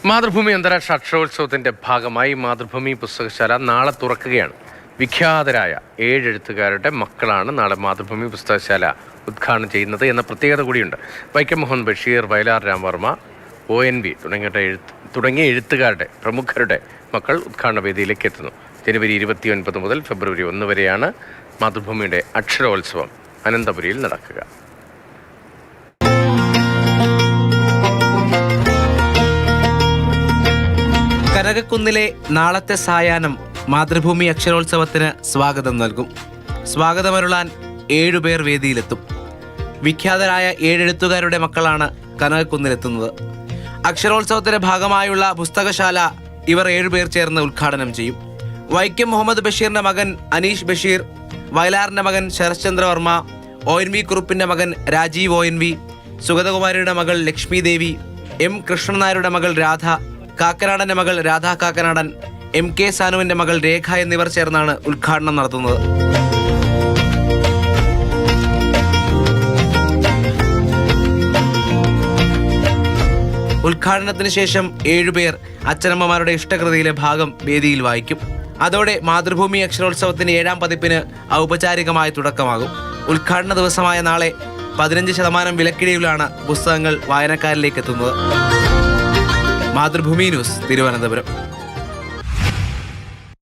മാതൃഭൂമി അന്താരാഷ്ട്ര അക്ഷരോത്സവത്തിൻ്റെ ഭാഗമായി മാതൃഭൂമി പുസ്തകശാല നാളെ തുറക്കുകയാണ്. വിഖ്യാതരായ 7 എഴുത്തുകാരുടെ മക്കളാണ് നാളെ മാതൃഭൂമി പുസ്തകശാല ഉദ്ഘാടനം ചെയ്യുന്നത് എന്ന പ്രത്യേകത കൂടിയുണ്ട്. വൈക്കം മുഹമ്മദ് ബഷീർ, വയലാർ രാമവർമ്മ, ONV തുടങ്ങിയ എഴുത്തുകാരുടെ പ്രമുഖരുടെ മക്കൾ ഉദ്ഘാടന വേദിയിലേക്ക് എത്തുന്നു. ജനുവരി 29 മുതൽ ഫെബ്രുവരി 1 വരെയാണ് മാതൃഭൂമിയുടെ അക്ഷരോത്സവം അനന്തപുരിയിൽ നടക്കുക. കനകക്കുന്നിലെ നാളത്തെ സായാഹ്നം മാതൃഭൂമി അക്ഷരോത്സവത്തിന് സ്വാഗതം നൽകും. സ്വാഗതമരുളാൻ 7 പേർ വേദിയിലെത്തും. വിഖ്യാതരായ 7 എഴുത്തുകാരുടെ മക്കളാണ് കനകക്കുന്നിലെത്തുന്നത്. അക്ഷരോത്സവത്തിന്റെ ഭാഗമായുള്ള പുസ്തകശാല ഇവർ 7 പേർ ചേർന്ന് ഉദ്ഘാടനം ചെയ്യും. വൈക്കം മുഹമ്മദ് ബഷീറിന്റെ മകൻ അനീഷ് ബഷീർ, വയലാറിന്റെ മകൻ ശരത്ചന്ദ്ര വർമ്മ, ONV കുറുപ്പിന്റെ മകൻ രാജീവ് ONV, സുഗതകുമാരിയുടെ മകൾ ലക്ഷ്മി ദേവി, M കൃഷ്ണനായരുടെ മകൾ രാധ, കാക്കനാടന്റെ മകൾ രാധാ കാക്കനാടൻ, MK സാനുവിന്റെ മകൾ രേഖ എന്നിവർ ചേർന്നാണ് ഉദ്ഘാടനം നടത്തുന്നത്. ഉദ്ഘാടനത്തിന് ശേഷം 7 പേർ അച്ഛനമ്മമാരുടെ ഇഷ്ടകൃതിയിലെ ഭാഗം വേദിയിൽ വായിക്കും. അതോടെ മാതൃഭൂമി അക്ഷരോത്സവത്തിന്റെ 7ാം പതിപ്പിന് ഔപചാരികമായ തുടക്കമാകും. ഉദ്ഘാടന ദിവസമായ നാളെ 15% വിലക്കിഴിവിലാണ് പുസ്തകങ്ങൾ വായനക്കാരിലേക്ക് എത്തുന്നത്. മാതൃഭൂമി ന്യൂസ്, തിരുവനന്തപുരം.